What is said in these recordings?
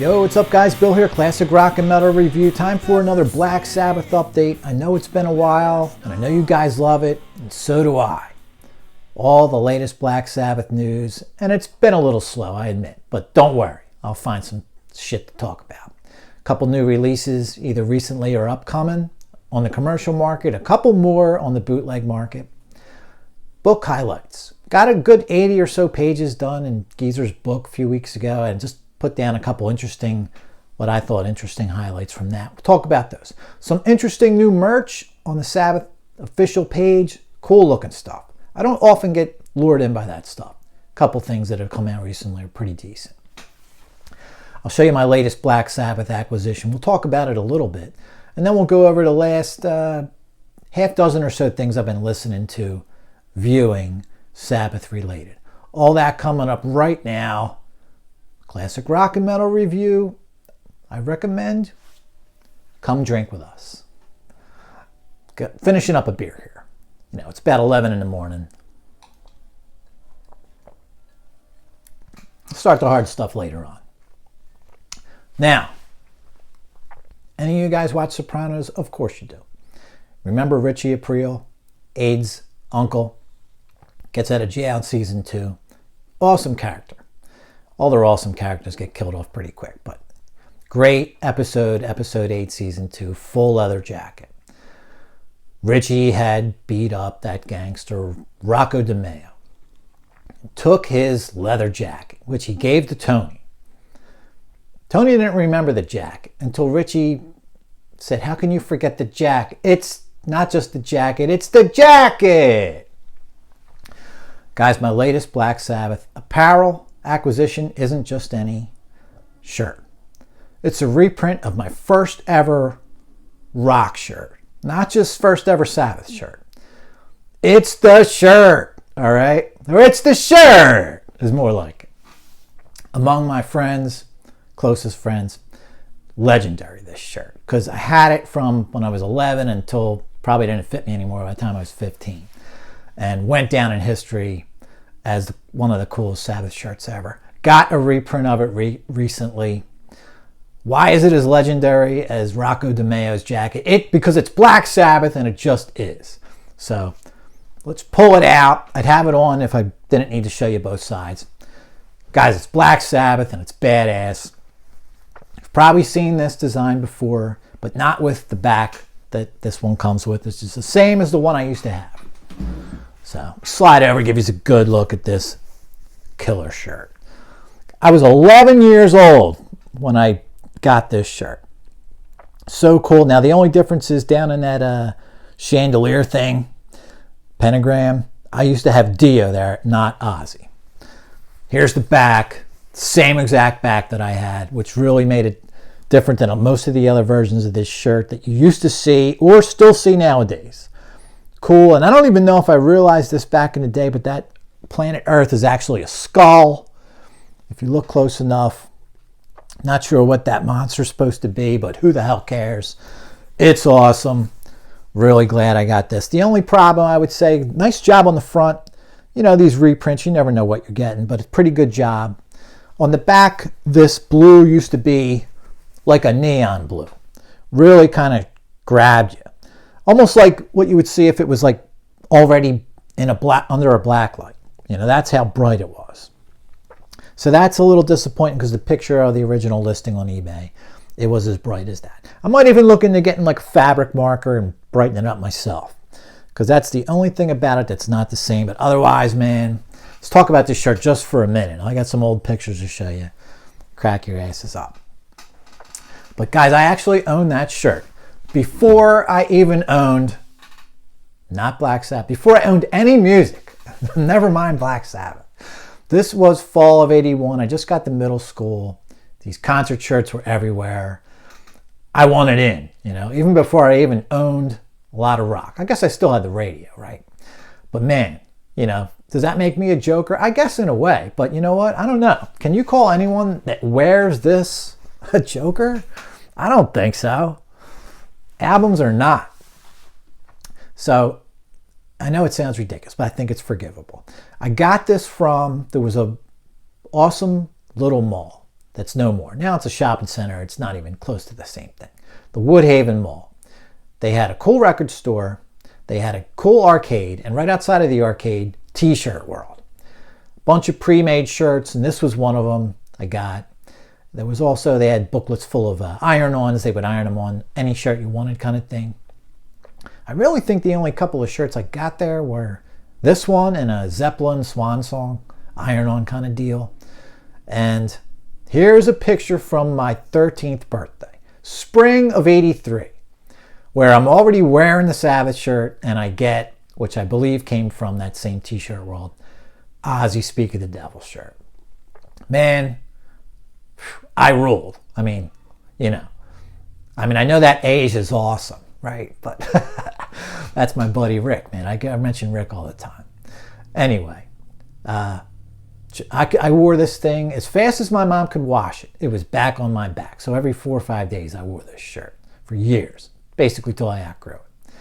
Yo, what's up guys? Bill here, Classic Rock and Metal Review. Time for another Black Sabbath update. I know it's been a while, and I know you guys love it, and so do I. All the latest Black Sabbath news, and it's been a little slow, I admit, but don't worry, I'll find some shit to talk about. A couple new releases, either recently or upcoming, on the commercial market, a couple more on the bootleg market. Book highlights. Got a good 80 or so pages done in Geezer's book a few weeks ago, and just put down a couple what I thought interesting highlights from that. We'll talk about those. Some interesting new merch on the Sabbath official page. Cool looking stuff. I don't often get lured in by that stuff. A couple things that have come out recently are pretty decent. I'll show you my latest Black Sabbath acquisition. We'll talk about it a little bit. And then we'll go over the last half dozen or so things I've been listening to, viewing, Sabbath related. All that coming up right now. Classic Rock and Metal Review. I recommend come drink with us. Finishing up a beer here. You know, it's about 11 in the morning. Start the hard stuff later on. Now, any of you guys watch Sopranos? Of course you do. Remember Richie Aprile, AIDS uncle, gets out of jail in season 2. Awesome character. All their awesome characters get killed off pretty quick, but great episode 8, season 2, full leather jacket. Richie had beat up that gangster, Rocco DiMeo. Took his leather jacket, which he gave to Tony. Tony didn't remember the jacket until Richie said, "How can you forget the jacket? It's not just the jacket, it's the jacket!" Guys, my latest Black Sabbath apparel acquisition isn't just any shirt. It's a reprint of my first ever rock shirt. Not just first ever Sabbath shirt. It's the shirt, all right? Or it's the shirt is more like it. Among my friends, closest friends, legendary this shirt. Because I had it from when I was 11 until probably didn't fit me anymore by the time I was 15. And went down in history as one of the coolest Sabbath shirts ever. Got a reprint of it recently. Why is it as legendary as Rocco DiMeo's jacket? Because it's Black Sabbath, and it just is. So let's pull it out. I'd have it on if I didn't need to show you both sides. Guys, it's Black Sabbath, and it's badass. You've probably seen this design before, but not with the back that this one comes with. It's just the same as the one I used to have. So slide over, give you a good look at this killer shirt. I was 11 years old when I got this shirt. So cool. Now the only difference is down in that chandelier thing, pentagram, I used to have Dio there, not Ozzy. Here's the back, same exact back that I had, which really made it different than most of the other versions of this shirt that you used to see or still see nowadays. Cool, and I don't even know if I realized this back in the day, but that planet Earth is actually a skull. If you look close enough, not sure what that monster's supposed to be, but who the hell cares? It's awesome. Really glad I got this. The only problem I would say, nice job on the front. You know, these reprints, you never know what you're getting, but it's a pretty good job. On the back, this blue used to be like a neon blue. Really kind of grabbed you. Almost like what you would see if it was like already in under a black light. You know, that's how bright it was. So that's a little disappointing because the picture of the original listing on eBay, it was as bright as that. I might even look into getting like a fabric marker and brighten it up myself, because that's the only thing about it that's not the same. But otherwise, man, let's talk about this shirt just for a minute. I got some old pictures to show you. Crack your asses up. But guys, I actually own that shirt before I even owned, not Black Sabbath, before I owned any music, never mind Black Sabbath. This was fall of 81. I just got to middle school. These concert shirts were everywhere. I wanted in, you know, even before I even owned a lot of rock. I guess I still had the radio, right? But man, you know, does that make me a joker? I guess in a way, but you know what? I don't know. Can you call anyone that wears this a joker? I don't think so. Albums or not. So I know it sounds ridiculous, but I think it's forgivable. I got this from, there was a awesome little mall that's no more. Now it's a shopping center. It's not even close to the same thing. The Woodhaven Mall. They had a cool record store. They had a cool arcade. And right outside of the arcade, T-shirt world. Bunch of pre-made shirts, and this was one of them I got. There was also, they had booklets full of iron-ons. They would iron them on any shirt you wanted kind of thing. I really think the only couple of shirts I got there were this one and a Zeppelin Swan Song iron-on kind of deal. And here's a picture from my 13th birthday, spring of '83, where I'm already wearing the Sabbath shirt and I get, which I believe came from that same T-shirt world, Ozzy Speak of the Devil shirt. Man, I ruled. I mean, I know that age is awesome, right? But that's my buddy Rick, man. I mention Rick all the time. Anyway, I wore this thing as fast as my mom could wash it. It was back on my back. So every 4 or 5 days I wore this shirt for years, basically till I outgrew it.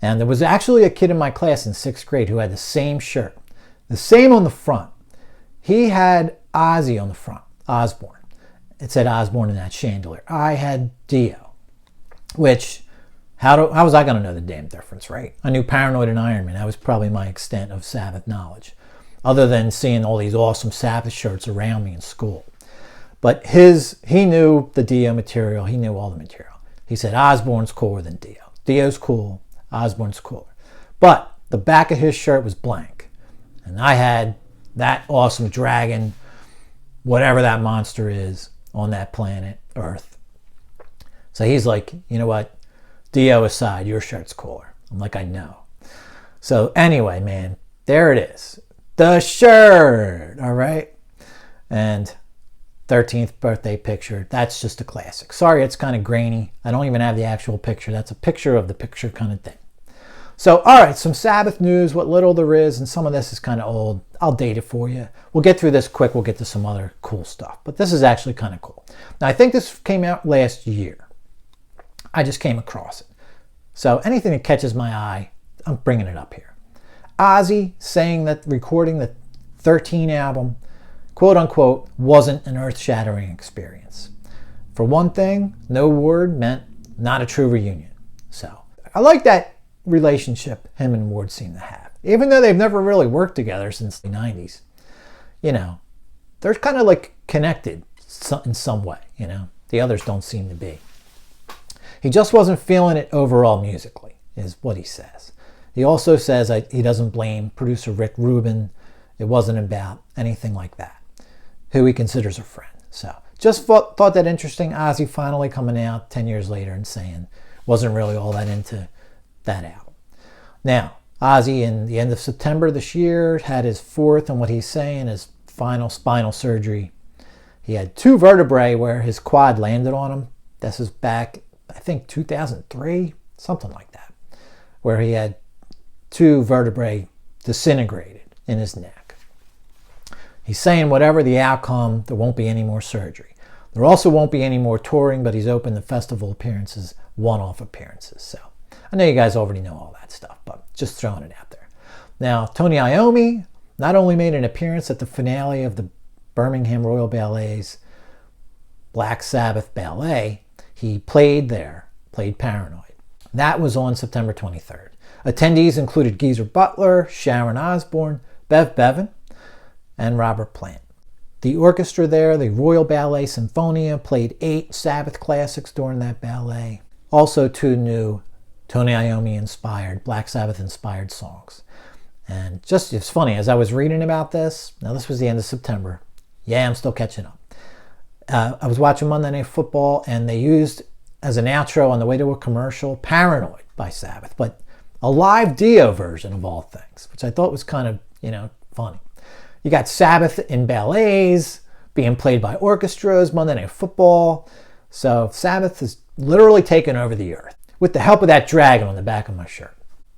And there was actually a kid in my class in 6th grade who had the same shirt, the same on the front. He had Ozzy on the front, Osbourne. It said Osbourne in that chandelier. I had Dio, which, how was I going to know the damn difference, right? I knew Paranoid and Iron Man. That was probably my extent of Sabbath knowledge, other than seeing all these awesome Sabbath shirts around me in school. But he knew the Dio material. He knew all the material. He said Osbourne's cooler than Dio. Dio's cool. Osbourne's cooler. But the back of his shirt was blank. And I had that awesome dragon, whatever that monster is, on that planet, Earth. So he's like, you know what? Dio aside, your shirt's cooler. I'm like, I know. So anyway, man, there it is. The shirt, all right? And 13th birthday picture, that's just a classic. Sorry, it's kind of grainy. I don't even have the actual picture. That's a picture of the picture kind of thing. So, all right, some Sabbath news, what little there is, and some of this is kind of old. I'll date it for you. We'll get through this quick. We'll get to some other cool stuff. But this is actually kind of cool. Now, I think this came out last year. I just came across it. So anything that catches my eye, I'm bringing it up here. Ozzy saying that recording the 13 album, quote unquote, wasn't an earth-shattering experience. For one thing, no word meant not a true reunion. So I like that relationship him and Ward seem to have. Even though they've never really worked together since the 90s, they're kind of like connected in some way, The others don't seem to be. He just wasn't feeling it overall musically, is what he says. He also says he doesn't blame producer Rick Rubin. It wasn't about anything like that, who he considers a friend. So just thought that interesting. Ozzy finally coming out 10 years later and saying wasn't really all that into that album. Now, Ozzy in the end of September this year had his fourth, and what he's saying is final spinal surgery. He had 2 vertebrae where his quad landed on him. This is back, I think, 2003, something like that, where he had 2 vertebrae disintegrated in his neck. He's saying whatever the outcome, there won't be any more surgery. There also won't be any more touring, but he's open to festival appearances, one-off appearances. So I know you guys already know all that stuff, but just throwing it out there. Now, Tony Iommi not only made an appearance at the finale of the Birmingham Royal Ballet's Black Sabbath Ballet, he played Paranoid. That was on September 23rd. Attendees included Geezer Butler, Sharon Osbourne, Bev Bevan, and Robert Plant. The orchestra there, the Royal Ballet Sinfonia, played 8 Sabbath classics during that ballet. Also 2 new Tony Iommi-inspired, Black Sabbath-inspired songs. And just, it's funny, as I was reading about this, now this was the end of September. Yeah, I'm still catching up. I was watching Monday Night Football, and they used, as an outro on the way to a commercial, Paranoid by Sabbath, but a live Dio version of all things, which I thought was kind of, funny. You got Sabbath in ballets, being played by orchestras, Monday Night Football. So Sabbath is literally taking over the earth, with the help of that dragon on the back of my shirt.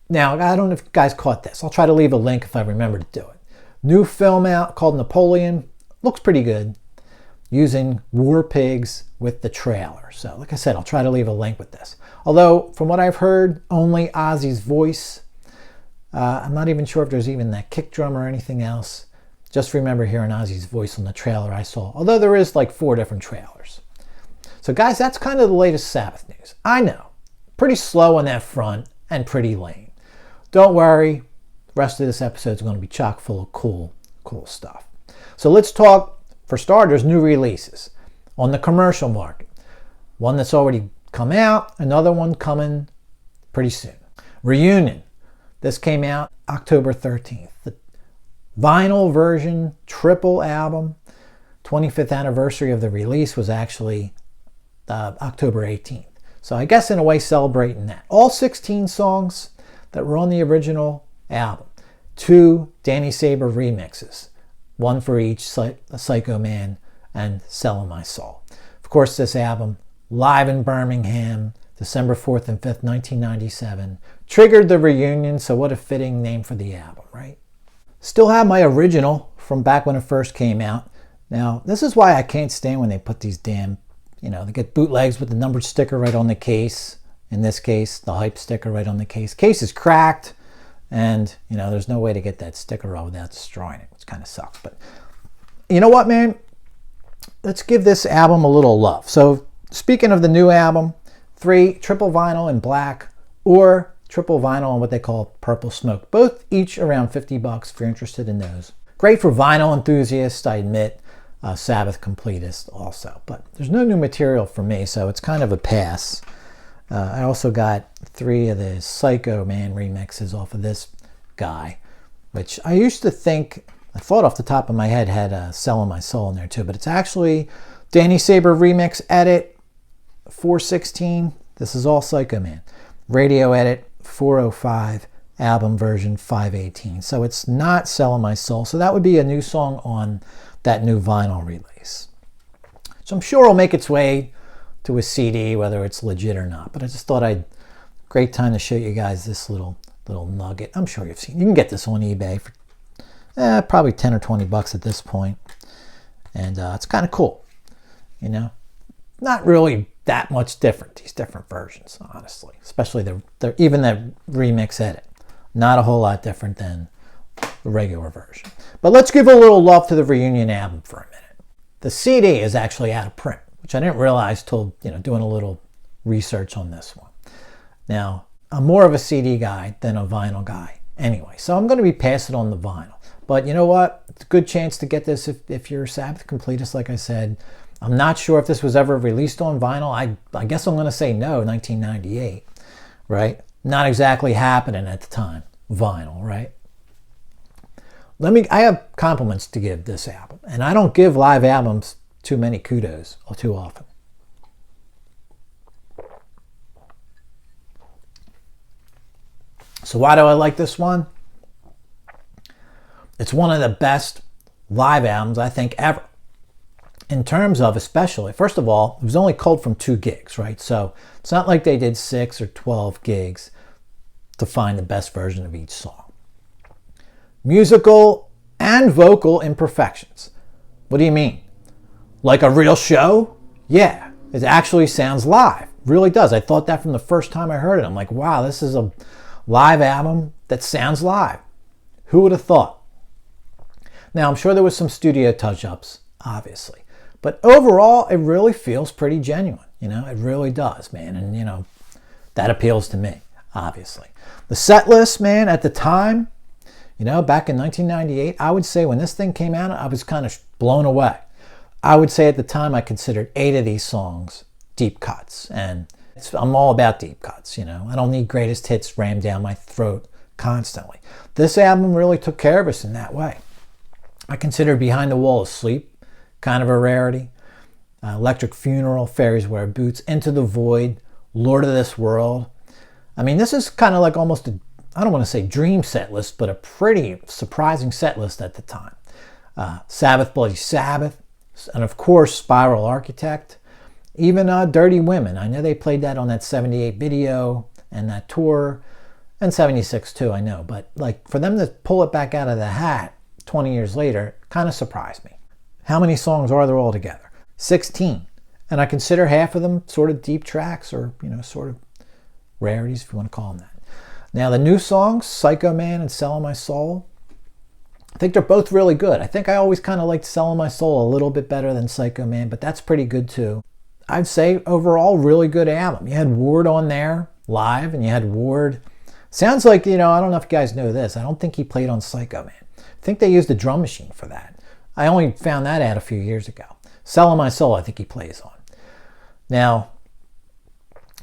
Now, I don't know if you guys caught this. I'll try to leave a link if I remember to do it. New film out called Napoleon. Looks pretty good. Using war pigs with the trailer. So, like I said, I'll try to leave a link with this. Although, from what I've heard, only Ozzy's voice. I'm not even sure if there's even that kick drum or anything else. Just remember hearing Ozzy's voice on the trailer I saw, although there is like 4 different trailers. So guys, that's kind of the latest Sabbath news. I know, pretty slow on that front and pretty lame. Don't worry, the rest of this episode is going to be chock full of cool stuff. So let's talk, for starters, new releases on the commercial market. One that's already come out, another one coming pretty soon. Reunion. This came out October 13th. The vinyl version, triple album, 25th anniversary of the release was actually October 18th. So I guess in a way celebrating that. All 16 songs that were on the original album. 2 Danny Saber remixes. 1 for each, Psycho Man and Selling My Soul. Of course, this album, live in Birmingham, December 4th and 5th, 1997, triggered the reunion, so what a fitting name for the album, right? Still have my original from back when it first came out. Now, this is why I can't stand when they put these damn, they get bootlegs with the numbered sticker right on the case. In this case, the hype sticker right on the case. Case is cracked, and, there's no way to get that sticker off without destroying it, which kind of sucks. But you know what, man? Let's give this album a little love. So, speaking of the new album, 3 triple vinyl in black or triple vinyl in what they call purple smoke. Both each around $50 if you're interested in those. Great for vinyl enthusiasts, I admit. Sabbath completists also. But there's no new material for me, so it's kind of a pass. I also got 3 of the Psycho Man remixes off of this guy, which I used to think, I thought off the top of my head had Selling My Soul in there too, but it's actually Danny Saber remix edit 416. This is all Psycho Man. Radio edit 405. Album version 518. So it's not Selling My Soul. So that would be a new song on that new vinyl release. So I'm sure it'll make its way to a CD, whether it's legit or not. But I just thought great time to show you guys this little nugget. I'm sure you've seen. You can get this on eBay for probably 10 or 20 bucks at this point. And it's kind of cool. Not really that much different, these different versions, honestly. Especially even the remix edit. Not a whole lot different than the regular version. But let's give a little love to the Reunion album for a minute. The CD is actually out of print, which I didn't realize till doing a little research on this one. Now, I'm more of a CD guy than a vinyl guy anyway, so I'm going to be passing on the vinyl. But you know what? It's a good chance to get this if you're a Sabbath completist, like I said. I'm not sure if this was ever released on vinyl. I guess I'm going to say no, 1998, right? Not exactly happening at the time, vinyl, right? I have compliments to give this album, and I don't give live albums too many kudos or too often. So why do I like this one? It's one of the best live albums I think ever. In terms of, especially, first of all, it was only culled from 2 gigs, right? So it's not like they did 6 or 12 gigs to find the best version of each song. Musical and vocal imperfections. What do you mean? Like a real show? Yeah, it actually sounds live. Really does. I thought that from the first time I heard it. I'm like, wow, this is a live album that sounds live. Who would have thought? Now, I'm sure there was some studio touch-ups, obviously. But overall, it really feels pretty genuine. It really does, man. And, that appeals to me, obviously. The set list, man, at the time, back in 1998, I would say when this thing came out, I was kind of blown away. I would say at the time I considered 8 of these songs deep cuts. And I'm all about deep cuts, I don't need greatest hits rammed down my throat constantly. This album really took care of us in that way. I consider Behind the Wall of Sleep kind of a rarity. Electric Funeral, Fairies Wear Boots, Into the Void, Lord of This World. I mean, this is kind of like almost I don't want to say dream set list, but a pretty surprising set list at the time. Sabbath, Bloody Sabbath, and of course, Spiral Architect. Even Dirty Women. I know they played that on that 78 video and that tour, and 76 too, I know. But like for them to pull it back out of the hat 20 years later kind of surprised me. How many songs are there altogether? 16. And I consider half of them sort of deep tracks or, sort of rarities, if you want to call them that. Now, the new songs, Psycho Man and Selling My Soul, I think they're both really good. I think I always kind of liked Selling My Soul a little bit better than Psycho Man, but that's pretty good too. I'd say overall, really good album. You had Ward on there live, and you had Ward. Sounds like, I don't know if you guys know this. I don't think he played on Psycho Man. I think they used a drum machine for that. I only found that out a few years ago. Selling My Soul, I think he plays on. Now,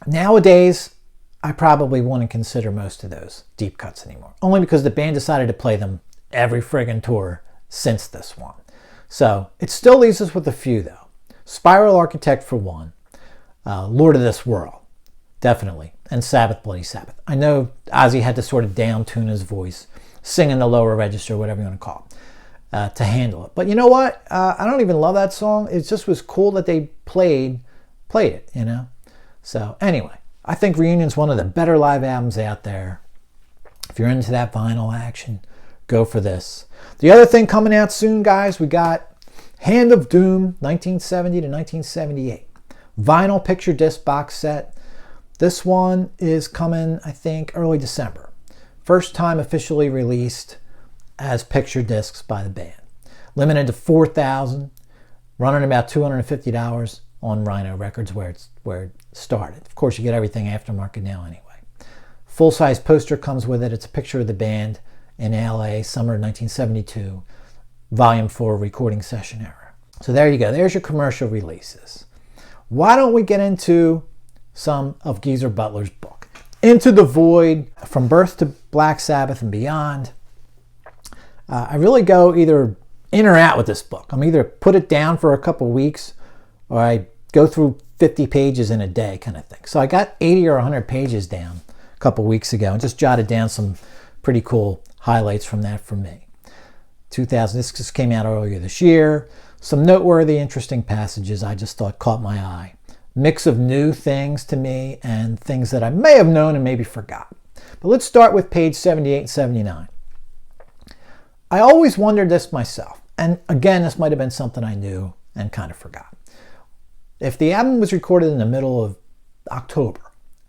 nowadays, I probably wouldn't consider most of those deep cuts anymore. Only because the band decided to play them every friggin' tour since this one. So, it still leaves us with a few, though. Spiral Architect for one. Lord of This World, definitely. And Sabbath, Bloody Sabbath. I know Ozzy had to sort of down-tune his voice, sing in the lower register, whatever you want to call it, to handle it. But you know what? I don't even love that song. It just was cool that they played it, So anyway, I think Reunion's one of the better live albums out there. If you're into that vinyl action, go for this. The other thing coming out soon, guys, we got Hand of Doom, 1970 to 1978. Vinyl picture disc box set. This one is coming, I think, early December. First time officially released as picture discs by the band. Limited to 4,000, running about $250 on Rhino Records, where it started. Of course, you get everything aftermarket now anyway. Full-size poster comes with it. It's a picture of the band in LA, summer 1972, Volume 4 recording session era. So there you go. There's your commercial releases. Why don't we get into some of Geezer Butler's book? Into the Void, From Birth to Black Sabbath and Beyond. I really go either in or out with this book. I'm either put it down for a couple weeks, or I go through 50 pages in a day kind of thing. So I got 80 or 100 pages down a couple weeks ago and just jotted down some pretty cool highlights from that for me. This just came out earlier this year. Some noteworthy, interesting passages I just thought caught my eye. Mix of new things to me and things that I may have known and maybe forgot. But let's start with page 78 and 79. I always wondered this myself, and again, this might have been something I knew and kind of forgot. If the album was recorded in the middle of October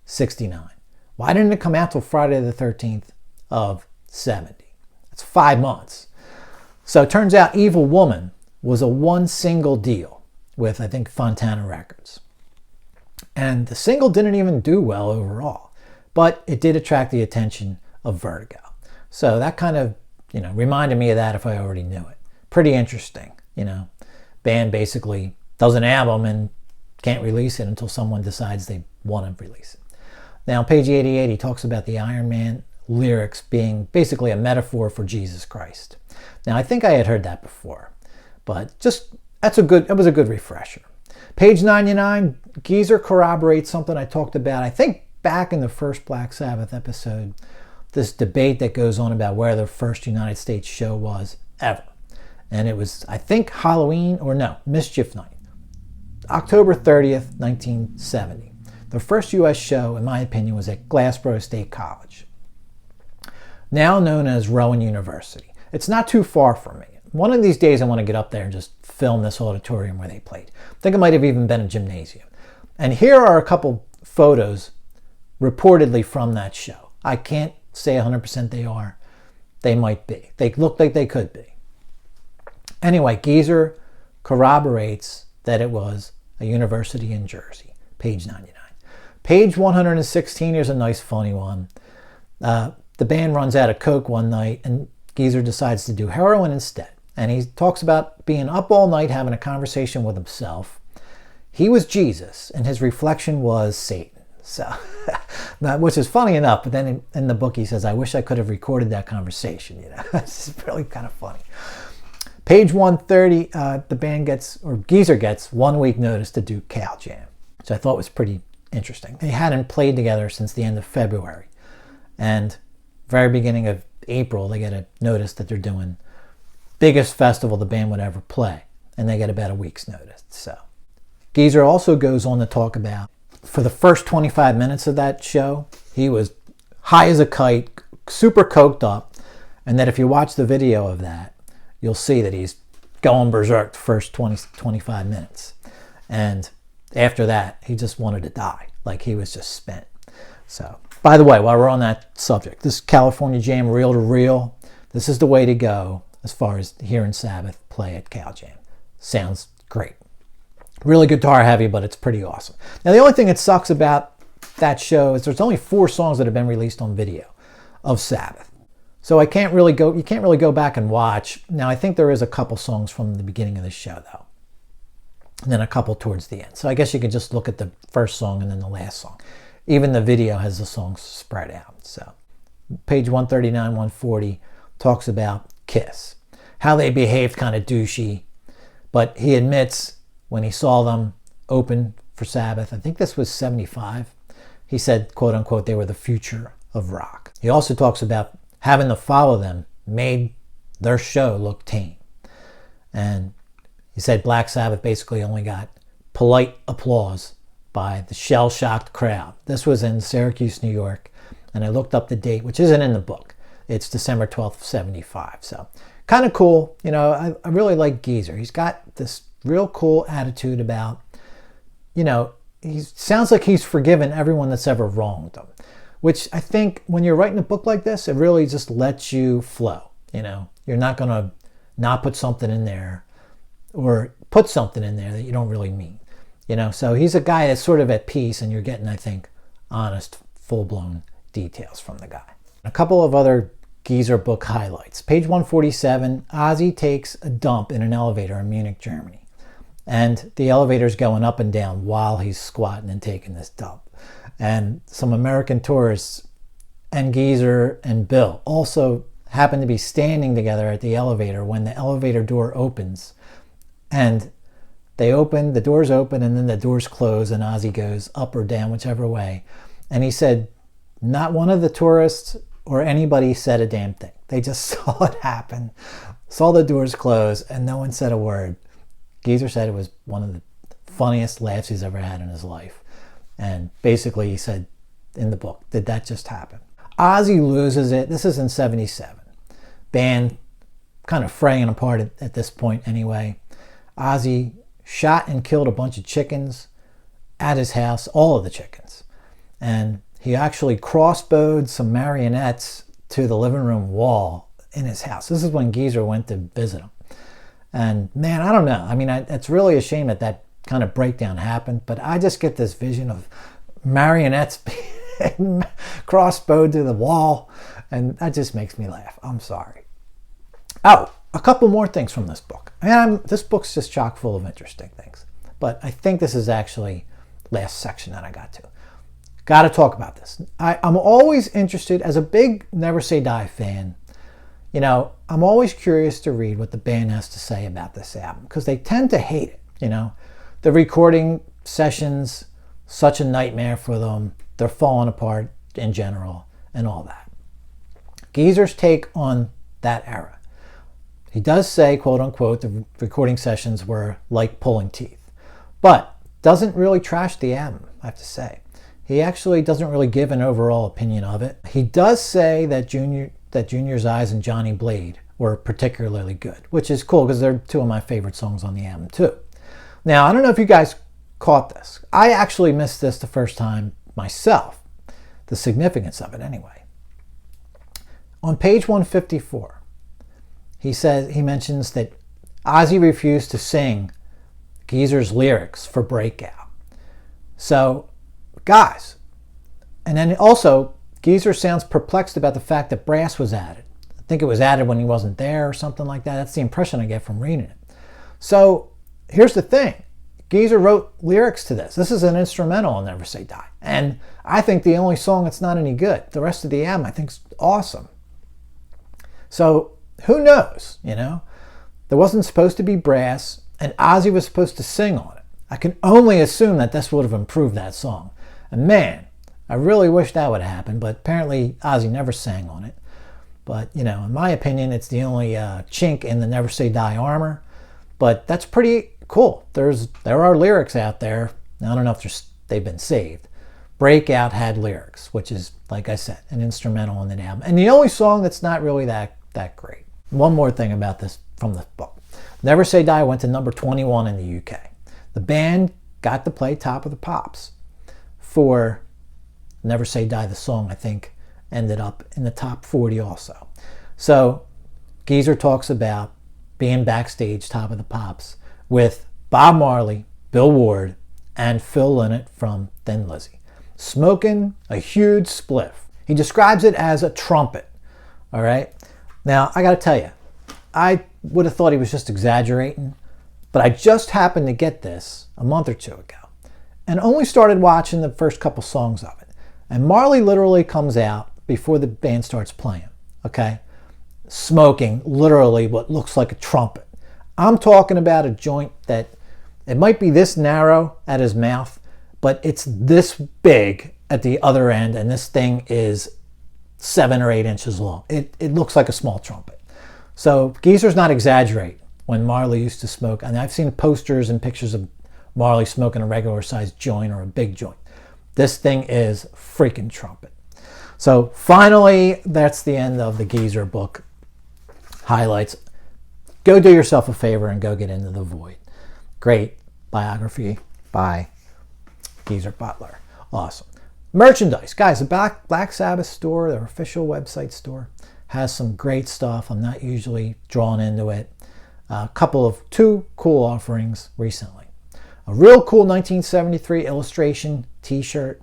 69, why didn't it come out till Friday the 13th of 70? That's 5 months. So it turns out Evil Woman was a one single deal with, I think, Fontana Records. And the single didn't even do well overall, but it did attract the attention of Vertigo. So that kind of, reminded me of that if I already knew it. Pretty interesting, Band basically does an album and can't release it until someone decides they want to release it. Now, on page 88, he talks about the Iron Man lyrics being basically a metaphor for Jesus Christ. Now, I think I had heard that before, but it was a good refresher. Page 99, Geezer corroborates something I talked about, I think, back in the first Black Sabbath episode, this debate that goes on about where the first United States show was ever. And it was, I think, Mischief Night, October 30th, 1970. The first U.S. show, in my opinion, was at Glassboro State College, now known as Rowan University. It's not too far from me. One of these days I want to get up there and just film this auditorium where they played. I think it might have even been a gymnasium. And here are a couple photos reportedly from that show. I can't say 100% they are. They might be. They look like they could be. Anyway, Geezer corroborates that it was a university in Jersey. Page 99. Page 116, here's a nice funny one. The band runs out of coke one night and Geezer decides to do heroin instead. And he talks about being up all night having a conversation with himself. He was Jesus and his reflection was Satan. So, which is funny enough, but then in the book he says, I wish I could have recorded that conversation. It's really kind of funny. Page 130, Geezer gets 1 week notice to do Cal Jam, which I thought was pretty interesting. They hadn't played together since the end of February. And very beginning of April, they get a notice that they're doing biggest festival the band would ever play. And they get about a week's notice. So Geezer also goes on to talk about, for the first 25 minutes of that show, he was high as a kite, super coked up. And that if you watch the video of that, you'll see that he's going berserk the first 25 minutes. And after that, he just wanted to die. Like he was just spent. So, by the way, while we're on that subject, this California Jam reel to reel, this is the way to go as far as hearing Sabbath play at Cow Jam. Sounds great. Really guitar heavy, but it's pretty awesome. Now, the only thing that sucks about that show is there's only 4 songs that have been released on video of Sabbath. So you can't really go back and watch. Now, I think there is a couple songs from the beginning of the show, though. And then a couple towards the end. So I guess you could just look at the first song and then the last song. Even the video has the songs spread out. So page 139, 140 talks about Kiss. How they behaved kind of douchey. But he admits when he saw them open for Sabbath, I think this was 75, he said, quote unquote, they were the future of rock. He also talks about having to follow them made their show look tame. And he said Black Sabbath basically only got polite applause by the shell-shocked crowd. This was in Syracuse, New York, and I looked up the date, which isn't in the book. It's December 12th, 75. So kind of cool. You know, I really like Geezer. He's got this real cool attitude about, you know, he sounds like he's forgiven everyone that's ever wronged him, which I think when you're writing a book like this, it really just lets you flow. You know, you're not going to not put something in there or put something in there that you don't really mean. You know, so he's a guy that's sort of at peace, and you're getting, I think, honest, full-blown details from the guy. A couple of other Geezer book highlights. Page 147, Ozzy takes a dump in an elevator in Munich, Germany. And the elevator's going up and down while he's squatting and taking this dump. And some American tourists and Geezer and Bill also happen to be standing together at the elevator when the elevator door opens. And the doors open, and then the doors close, and Ozzy goes up or down, whichever way. And he said, not one of the tourists or anybody said a damn thing. They just saw it happen, saw the doors close, and no one said a word. Geezer said it was one of the funniest laughs he's ever had in his life. And basically he said in the book, did that just happen? Ozzy loses it. This is in 77. Band kind of fraying apart at this point anyway. Ozzy shot and killed a bunch of chickens at his house, all of the chickens. And he actually crossbowed some marionettes to the living room wall in his house. This is when Geezer went to visit him. And man, I don't know. I mean, it's really a shame that kind of breakdown happened, but I just get this vision of marionettes being crossbowed to the wall, and that just makes me laugh. I'm sorry. Oh, a couple more things from this book. This book's just chock full of interesting things, but I think this is actually last section that I got to. Got to talk about this. I'm always interested, as a big Never Say Die fan, you know, I'm always curious to read what the band has to say about this album, because they tend to hate it, you know. The recording sessions, such a nightmare for them. They're falling apart in general and all that. Geezer's take on that era. He does say, quote unquote, the recording sessions were like pulling teeth, but doesn't really trash the album, I have to say. He actually doesn't really give an overall opinion of it. He does say that Junior's Eyes and Johnny Blade were particularly good, which is cool because they're 2 of my favorite songs on the album too. Now, I don't know if you guys caught this. I actually missed this the first time myself, the significance of it anyway. On page 154, he mentions that Ozzy refused to sing Geezer's lyrics for Breakout. So, guys, and then also, Geezer sounds perplexed about the fact that brass was added. I think it was added when he wasn't there or something like that. That's the impression I get from reading it. So here's the thing. Geezer wrote lyrics to this. This is an instrumental on Never Say Die. And I think the only song that's not any good. The rest of the album I think is awesome. So who knows, you know? There wasn't supposed to be brass, and Ozzy was supposed to sing on it. I can only assume that this would have improved that song. And man, I really wish that would happen, but apparently Ozzy never sang on it. But, you know, in my opinion, it's the only chink in the Never Say Die armor. But that's pretty cool. There are lyrics out there. Now, I don't know if they've been saved. Breakout had lyrics, which is, like I said, an instrumental on the album. And the only song that's not really that great. One more thing about this from the book. Never Say Die went to number 21 in the UK. The band got to play Top of the Pops for Never Say Die. The song, I think, ended up in the top 40 also. So Geezer talks about being backstage, Top of the Pops, with Bob Marley, Bill Ward, and Phil Lynott from Thin Lizzy, smoking a huge spliff. He describes it as a trumpet, all right? Now, I got to tell you, I would have thought he was just exaggerating, but I just happened to get this a month or two ago and only started watching the first couple songs of it. And Marley literally comes out before the band starts playing, okay? Smoking literally what looks like a trumpet. I'm talking about a joint that it might be this narrow at his mouth, but it's this big at the other end, and this thing is 7 or 8 inches long. It looks like a small trumpet. So Geezer's not exaggerating when Marley used to smoke. And I've seen posters and pictures of Marley smoking a regular sized joint or a big joint. This thing is freaking trumpet. So finally, that's the end of the Geezer book highlights. Go do yourself a favor and go get Into the Void. Great biography by Geezer Butler. Awesome. Merchandise. Guys, the Black Sabbath store, their official website store, has some great stuff. I'm not usually drawn into it. Two cool offerings recently. A real cool 1973 illustration t-shirt.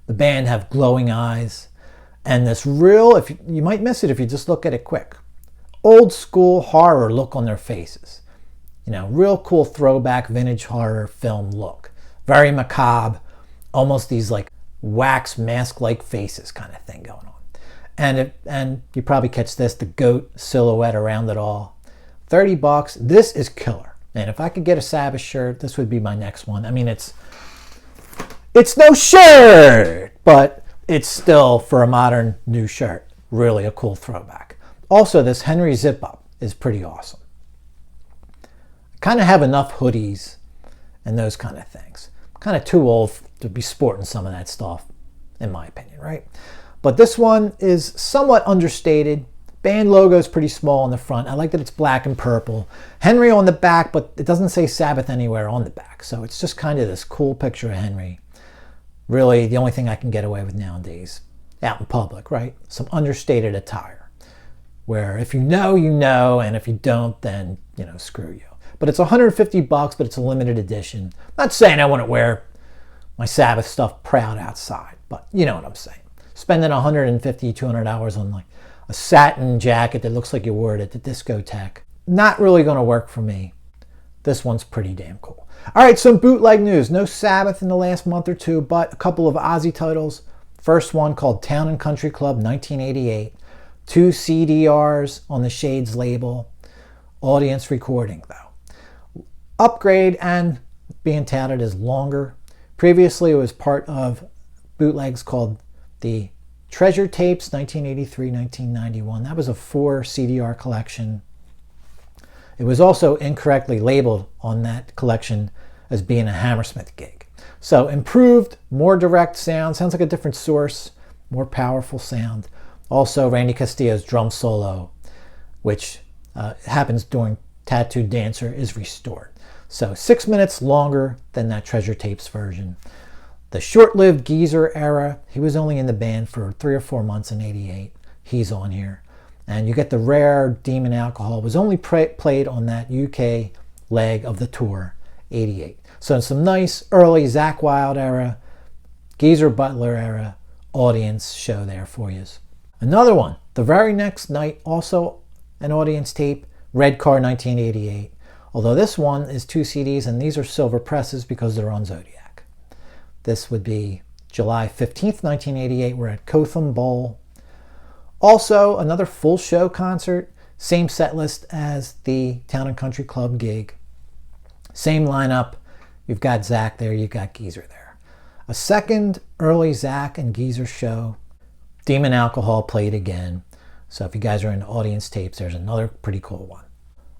The band have glowing eyes. And this real, you might miss it if you just look at it quick, old school horror look on their faces. You know, real cool throwback vintage horror film look. Very macabre, almost these like wax mask-like faces kind of thing going on. And you probably catch this, the goat silhouette around it all. $30. This is killer. And if I could get a Sabbath shirt, this would be my next one. I mean, it's no shirt, but it's still, for a modern new shirt, really a cool throwback. Also, this Henry zip-up is pretty awesome. I kind of have enough hoodies and those kind of things. I'm kind of too old to be sporting some of that stuff, in my opinion, right? But this one is somewhat understated. Band logo is pretty small on the front. I like that it's black and purple. Henry on the back, but it doesn't say Sabbath anywhere on the back. So it's just kind of this cool picture of Henry. Really, the only thing I can get away with nowadays, out in public, right? Some understated attire, where if you know, you know, and if you don't, then, you know, screw you. But it's $150, but it's a limited edition. I'm not saying I want to wear my Sabbath stuff proud outside, but you know what I'm saying. Spending $150, $200 on like a satin jacket that looks like you wore it at the discotheque, not really going to work for me. This one's pretty damn cool. All right, some bootleg news. No Sabbath in the last month or two, but a couple of Ozzy titles. First one called Town and Country Club 1988. 2 CDRs on the Shades label. Audience recording, though. Upgrade and being touted as longer. Previously, it was part of bootlegs called the Treasure Tapes 1983-1991. That was a 4 CDR collection. It was also incorrectly labeled on that collection as being a Hammersmith gig. So improved, more direct sound, sounds like a different source, more powerful sound. Also Randy Castillo's drum solo, which happens during Tattooed Dancer, is restored. So 6 minutes longer than that Treasure Tapes version. The short-lived Geezer era, he was only in the band for 3 or 4 months in '88. He's on here. And you get the rare Demon Alcohol. It was only played on that UK leg of the tour, '88. So some nice early Zakk Wylde era, Geezer Butler era audience show there for you. Another one, the very next night, also an audience tape, Red Car 1988. Although this one is 2 CDs, and these are silver presses because they're on Zodiac. This would be July 15th, 1988. We're at Cotham Bowl. Also, another full show concert. Same set list as the Town and Country Club gig. Same lineup. You've got Zakk there, you've got Geezer there. A second early Zakk and Geezer show. Demon Alcohol played again. So if you guys are into audience tapes, there's another pretty cool one.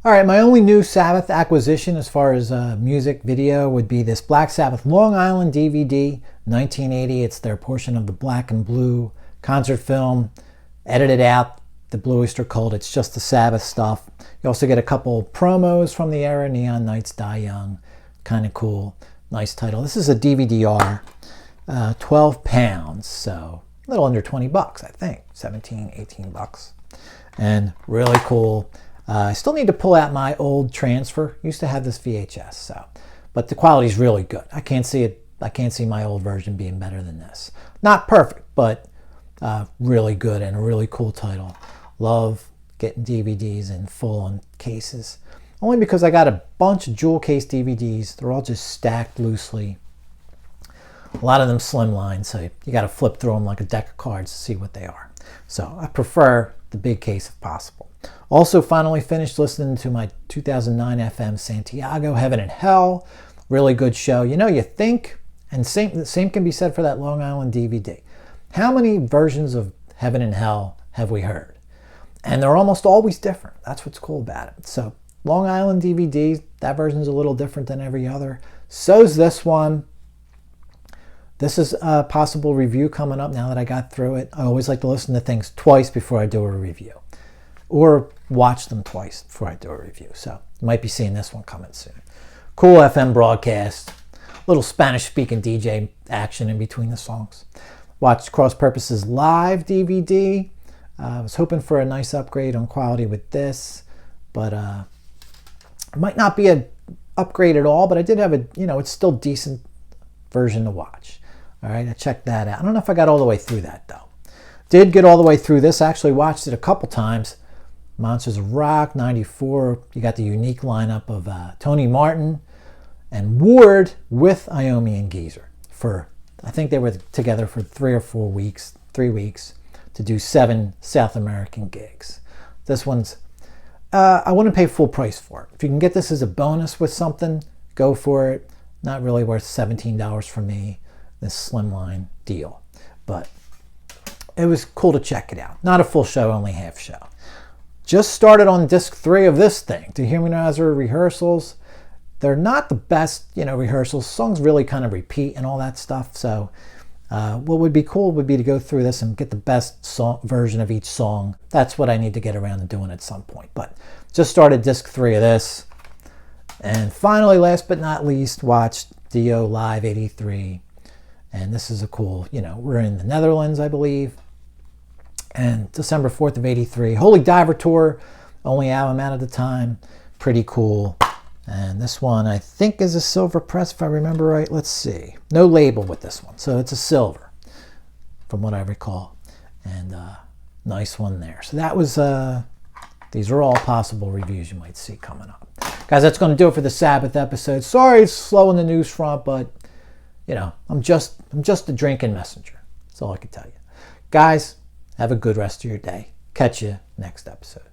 All right, my only new Sabbath acquisition as far as music video would be this Black Sabbath Long Island DVD, 1980. It's their portion of the Black and Blue concert film. Edited out, the Blue Oyster Cult. It's just the Sabbath stuff. You also get a couple promos from the era, Neon Nights Die Young. Kind of cool. Nice title. This is a DVD-R, 12 pounds, so a little under 20 bucks, I think. 17, 18 bucks. and really cool. I still need to pull out my old transfer. Used to have this VHS, so, but the quality is really good. I can't see it. I can't see my old version being better than this. Not perfect, but really good and a really cool title. Love getting DVDs in full on cases. Only because I got a bunch of jewel case DVDs. They're all just stacked loosely. A lot of them slimline, so you got to flip through them like a deck of cards to see what they are. So I prefer the big case if possible. Also finally finished listening to my 2009 FM Santiago, Heaven and Hell. Really good show. You know, you think, and the same can be said for that Long Island DVD. How many versions of Heaven and Hell have we heard? And they're almost always different. That's what's cool about it. So Long Island DVD, that version's a little different than every other. So's this one. This is a possible review coming up now that I got through it. I always like to listen to things twice before I do a review. Or watch them twice before I do a review. So you might be seeing this one coming soon. Cool FM broadcast. Little Spanish-speaking DJ action in between the songs. Watched Cross Purposes live DVD. I was hoping for a nice upgrade on quality with this. But it might not be an upgrade at all. But I did have a, it's still decent version to watch. All right, I checked that out. I don't know if I got all the way through that, though. Did get all the way through this. Actually watched it a couple times. Monsters of Rock, 94. You got the unique lineup of Tony Martin and Ward with Iommi and Geezer. I think they were together for 3 weeks to do 7 South American gigs. This one's, I wouldn't pay full price for it. If you can get this as a bonus with something, go for it. Not really worth $17 for me, this slimline deal. But it was cool to check it out. Not a full show, only half show. Just started on disc 3 of this thing. Dehumanizer rehearsals. They're not the best, rehearsals. Songs really kind of repeat and all that stuff. So what would be cool would be to go through this and get the best version of each song. That's what I need to get around to doing at some point. But just started disc 3 of this. And finally, last but not least, watched Dio Live 83. And this is a cool, we're in the Netherlands, I believe. And December 4th of 83. Holy Diver Tour, only album out at the time. Pretty cool. And this one, I think, is a silver press, if I remember right. Let's see. No label with this one. So it's a silver, from what I recall. And nice one there. So that was, these are all possible reviews you might see coming up. Guys, that's going to do it for the Sabbath episode. Sorry it's slow in the news front, but, I'm just a drinking messenger. That's all I can tell you. Guys, have a good rest of your day. Catch you next episode.